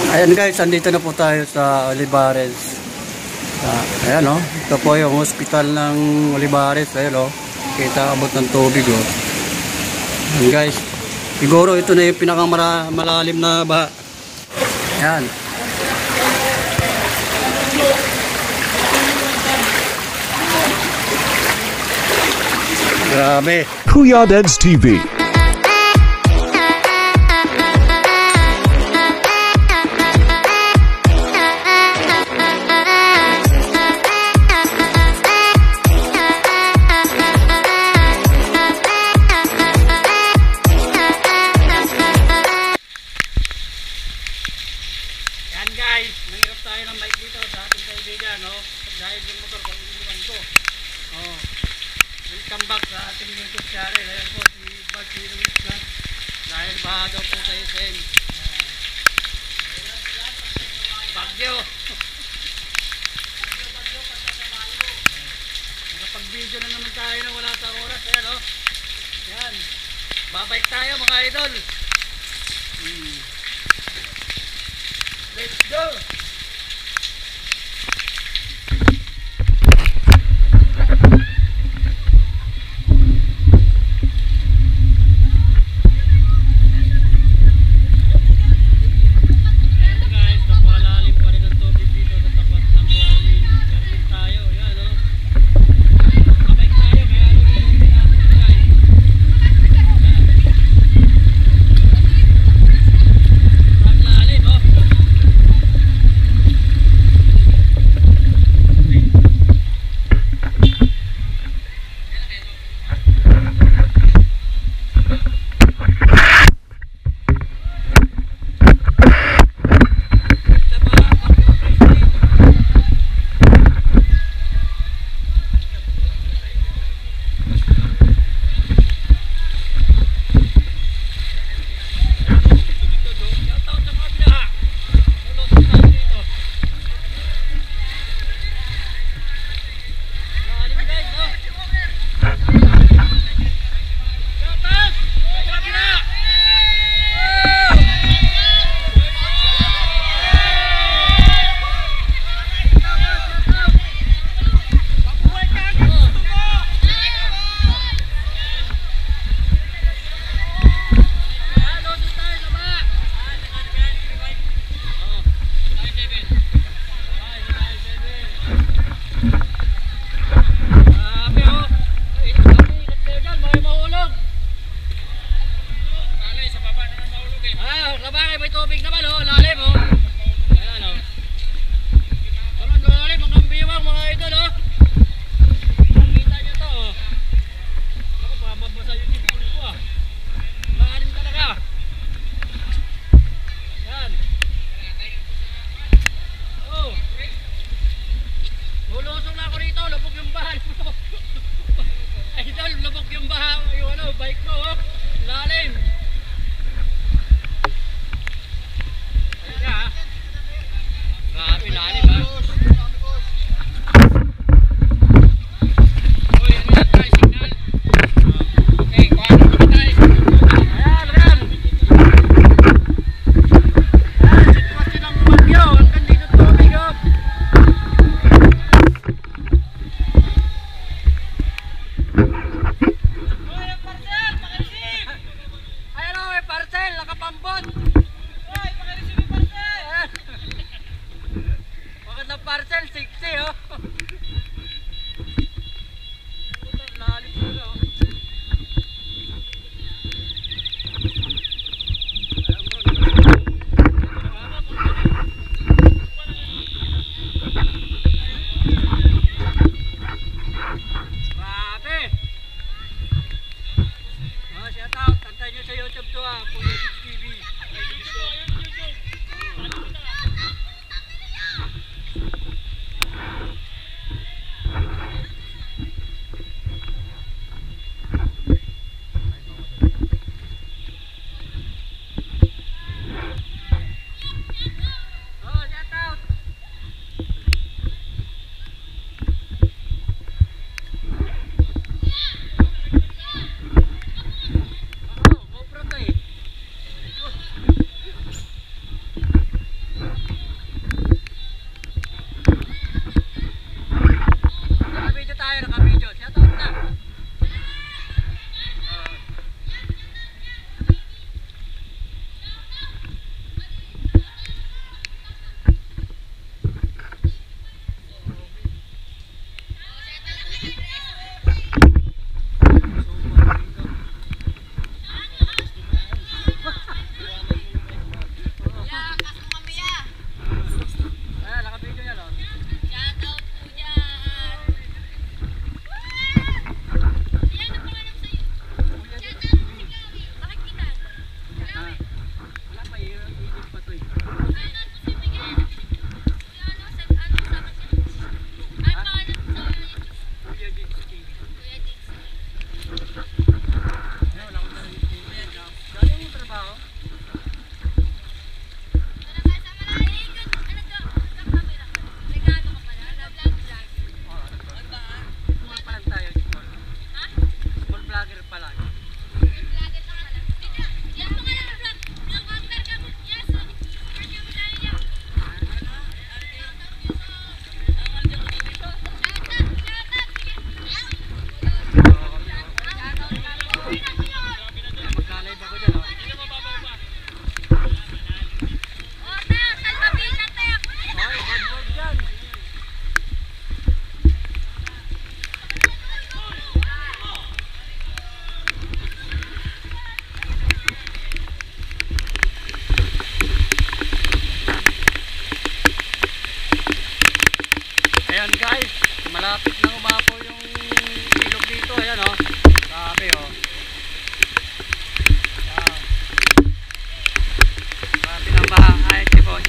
Ayan guys, andito na po tayo sa Olivares. Ayan o, ito po yung hospital ng Olivares. Ayan o, kita abot ng tubig o. Ayan guys, siguro ito na yung pinakamalalim na baha. Ayan. Grabe. Kuya Dads TV. Yan guys, nangirap tayo ng bike dito sa ating kaibigan, no? Dahil yung motor ko, iniwan ko. Oh. Welcome back sa ating YouTube channel. Ayan po, si Bagsi Luis na. Dahil baha daw po sa SM. Bagyo. Nakapag-video na naman tayo na wala sa oras. Ayan, no? Yan. Babike tayo mga idol. Let's go! May tubig naman oh, lalim oh. Ayan oh. Parang lalim ang kambiwang mga idol oh. Makita nyo to oh. Ako ba mabasa yung tipon ko ah. Lalim talaga. Ayan. Oh. Lulusong na ako rito, lubog yung baha. Idol, lubog yung baha. Yung ano, bike ko oh. Lalim. Yeah.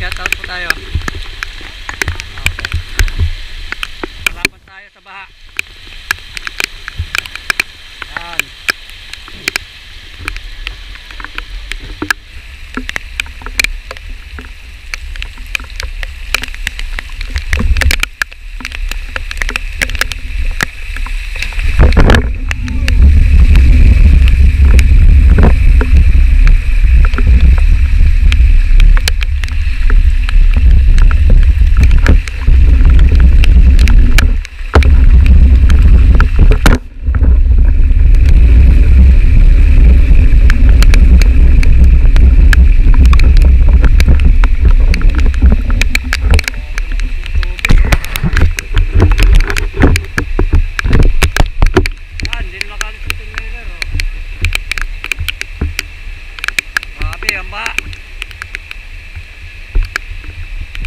shout out po tayo. Salamat tayo sa baha. Yan.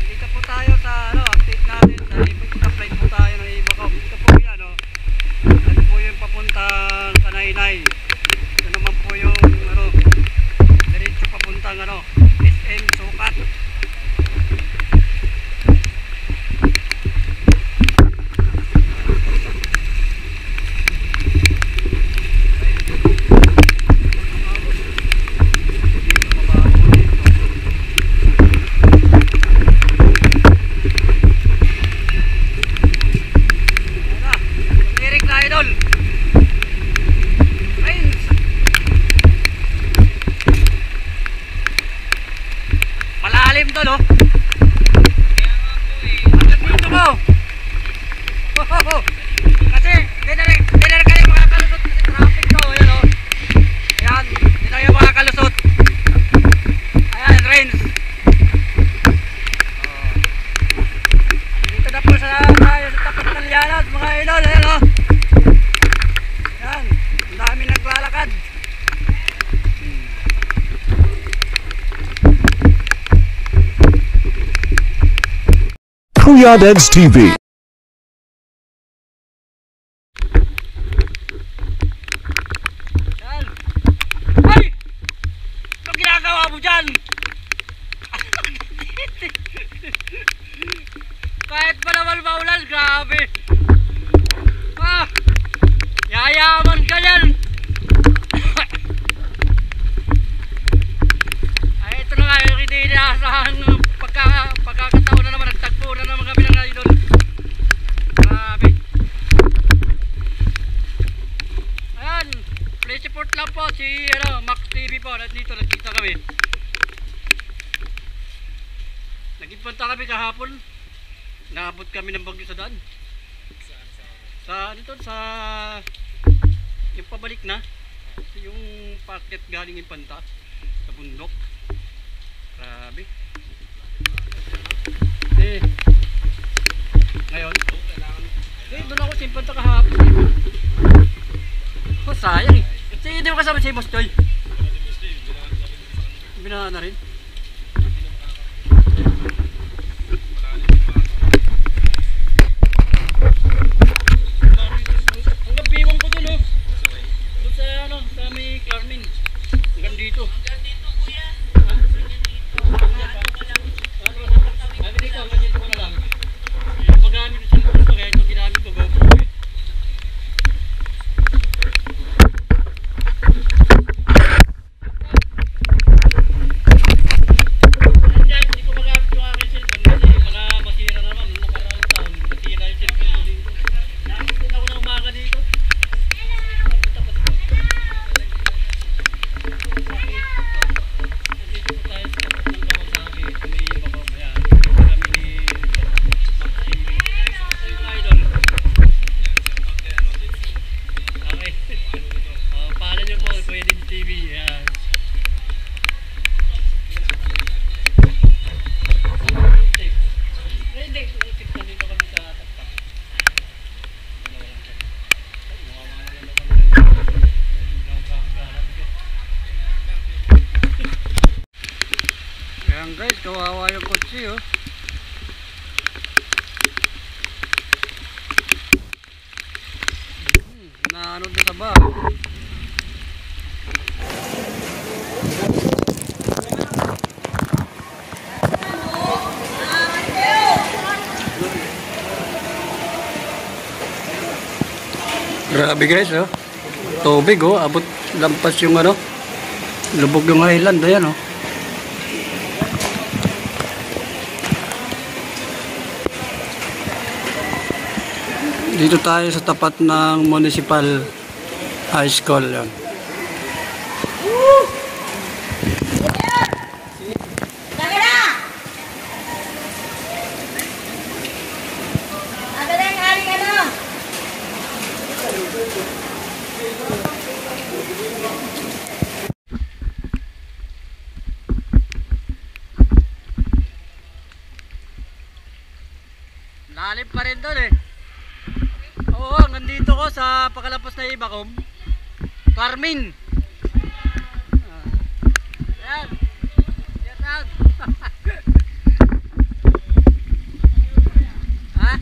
Dito po tayo sa update natin sa apply po tayo ng Ibacom. Dito po yan Ito po yung papuntang Kanaynay. Ito naman po yung diretso papuntang SM Sukat. Malalim to, no? Hanggang dito mo. Kasi hindi na kayo makakalusot kasi traffic to. Ayan, ayan, hindi na kayo makakalusot. Ayan, rains. Dito na po sa tapat ng Lianas, mga idol. Ayan, ayan, ang dami naglalakad. Kuya Deds TV. Yan. Ay! Anong ginagawa mo dyan? Kahit pa naman maulan, grabe. Yayaman ka yan. Ay, ito na nga yung hindi inaasahan pagkakataon na naman, nagtagpo na naman kami ng idol. Grabe. Ayan, play support lang po si Max TV po. Nandito kami. Nagpunta kami kahapon. Naabot kami ng bagyo sa daan. Sa yung pabalik na. Yung packet galing Impanta sa bundok. Grabe. Ngayon doon ako sa Impanta kahapon. Sayang kasi hindi mo kasama si Boss Joy. Binahan na rin. Ang gabiwang ko doon doon sa may Carmen. Hanggang dito kuya. Hanggang dito ko na lang. Magamit ko sa gusto kaya ito ginamit ko GoPro. Hindi ko magamit yung aking cellphone kasi mga masira naman. Nung nakaraang taon, masira yung cellphone ko dito. Nakakit din ako ng umaga dito. Dito po tayo sa tapat ng Kawasaki. May Ibacom. Ayan. Kami ni Max TV. Yung idol. Okay. Paalam nyo po, Kuya Deds TV. Ayan. Hindi, nandito kami sa taktak. Ayan guys, kawawa yung kotse naano doon sa bahay. Grabe guys, oh. Tubig, oh. Abot lampas yung ano. Lubog yung highland, ayan, oh. Dito tayo sa tapat ng Municipal High School, yan. Lalim pa rin doon eh. Oo, hanggang dito ko sa pakalapos na Ibakom. Carmen. Ayan. Get out. Ha?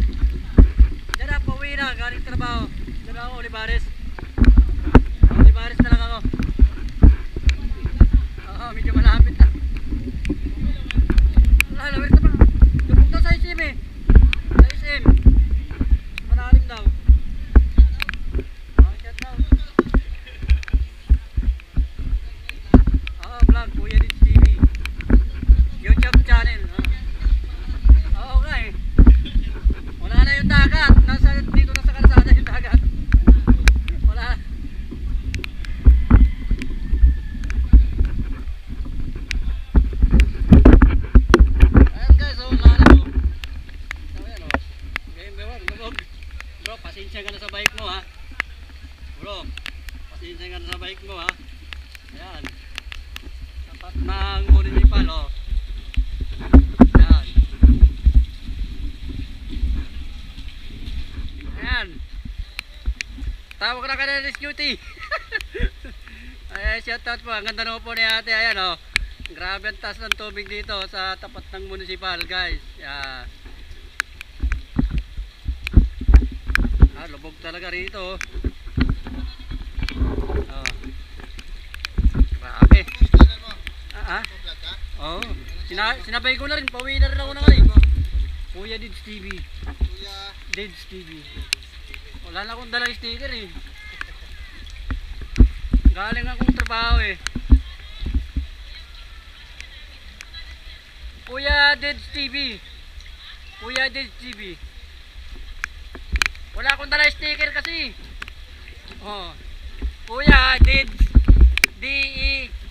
Diyan na, pauwi na. Galing trabaho. Diyan ako, Olivares. Olivares na lang ako. Oo, medyo malapit na. Wala, lawit na pa. Lubog daw sa isim eh. Sa isim. Manalim daw. Vlog, Kuya Dids TV YouTube channel. Oo nga eh. Wala na yung dagat. Dito na sa kalsada yung dagat. Wala. Ayan guys, oh, lalim mo. Ayan oh. Game ba? Lubog. Bro, pasensya ka na sa bike mo ha. Bro, pasensya ka na sa bike mo ha. Ayan. Tapat ng municipal, oh. Ayan. Ayan. Tawag na ka na rescue T. Ayan, shoutout po. Ang ganda naman po ni ate. Ayan, oh. Grabe ang taas ng tubig dito sa tapat ng municipal, guys. Ayan. Ah, lubog talaga rito, oh. Oh. Grabe. Oo. Sinabay ko na rin. Pauwi na rin ako na ngayon. Kuya Dids TV. Kuya Dids TV. Wala na akong dalang sticker eh. Galing akong trabaho eh. Kuya Dids TV. Kuya Dids TV. Wala akong dalang sticker kasi. Oh. Kuya Dids DEADS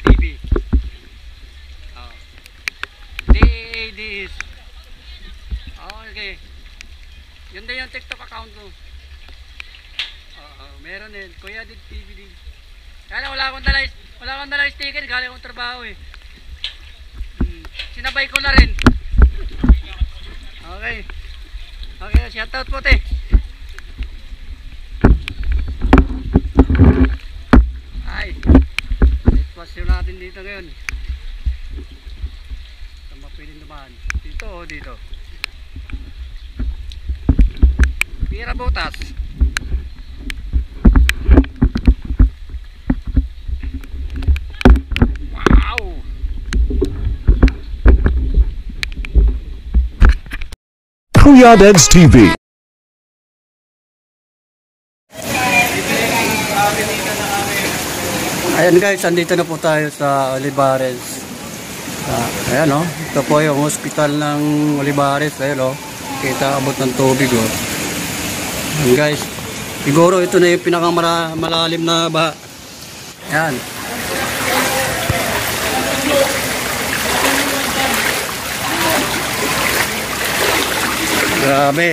TV. Oh. DEADS. Oh, okay. Yun din yung TikTok account ko. Meron din. Kuya Dids TV din. Kaya wala akong dalang sticker. Galing akong trabaho eh. Sinabay ko na rin. Okay. Okay, shoutout po te. Ay, sitwasyon natin dito ngayon. Saan ba pwedeng dumaan? Dito o dito? Pira Botas. Wow! Kuya Dids TV. Ayan guys, andito na po tayo sa Olivares. Ayan o, ito po yung hospital ng Olivares. Ayan o, kita abot ng tubig o. Ayan guys, siguro ito na yung pinakamalalim na baha. Ayan. Grabe.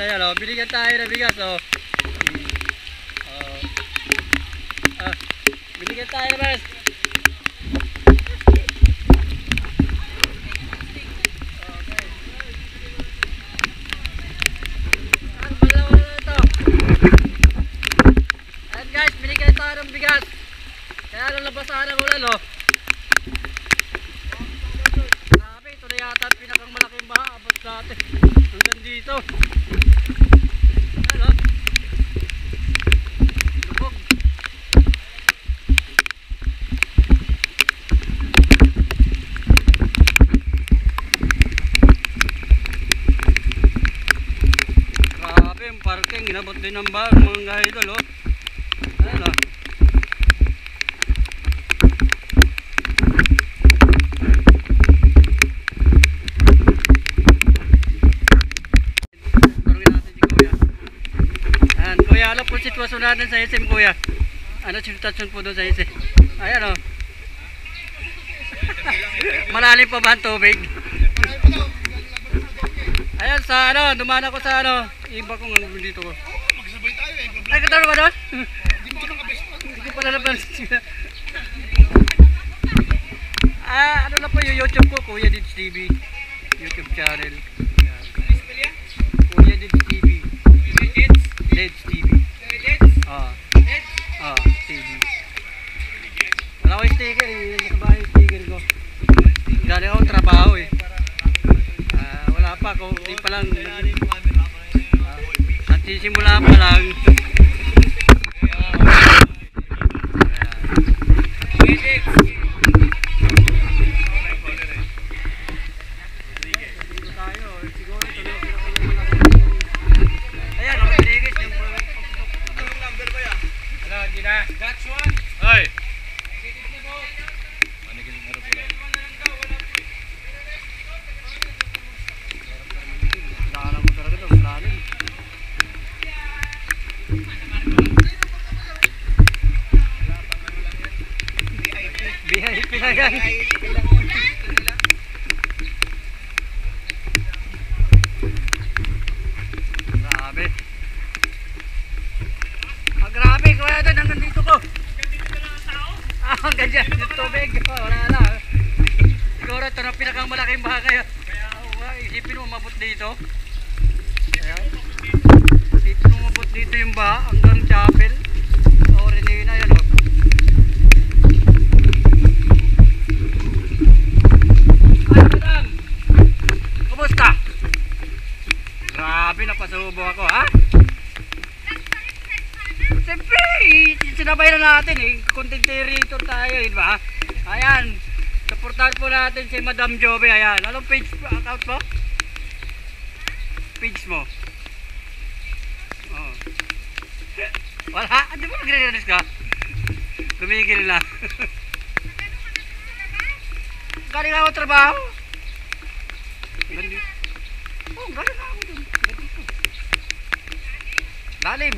Ayan o, binigyan tayo na bigas o. Binigyan tayo na bigas. Ayan guys, binigyan tayo ng bigas. Kaya nalabasahan ng ulan o. Grabe, ito na dito. Ano? Lubog. Grabe yung parking, inabot din ng bar mga idol, oh. Ayan, oh. Tanungin natin si Kuya. Ayan, Kuya, ano po sitwasyon natin sa SM, Kuya? Ano sitwasyon po doon sa SM? Ayan, oh. Malalim pa ba ang tubig? Ayan, sa ano, dumaan ako sa ano, iba kong ano dito ko. Magsabay tayo eh. Ay, katalo ka doon? Hindi mo ako nakabest mo. Hindi ko pa nalaban. Ano na po yung YouTube ko, Kuya Dids TV. YouTube channel. Ayan. Kuya Dids TV. Dids TV. TV. Wala ko yung sticker eh. Nakabahay yung sticker ko. Dali akong trabaho eh. Wala pa, kunti pa lang. Nagsisimula pa lang. Ayan, Rodriguez yung number ba yan? Wala, hindi na. That's one. Ay! Lala mo talaga ito, lalim. VIP na yan. Grabe. Grabe, kuya doon, hanggang dito ko. Hanggang dyan, yung tubig. Wala na. Siguro ito na pinakang malaking bagay. Isipin mo mabot dito. Ayan. Isipin mo mabot dito yung baha hanggang chapel. O Renina yan, o. Ay, madam! Kumusta? Grabe, napasubo ako, ha? Siyempre, sinabay na natin eh. Content creator tayo, di ba? Ayan. Supportahan po natin si Madam Jobe. Ayan. Anong page account mo? Page mo? Oh. Wala? Di ba nagre-release ka? Tumigil na. Galing ako trabaho. Galing. Oh, galing ako dun. Lalim.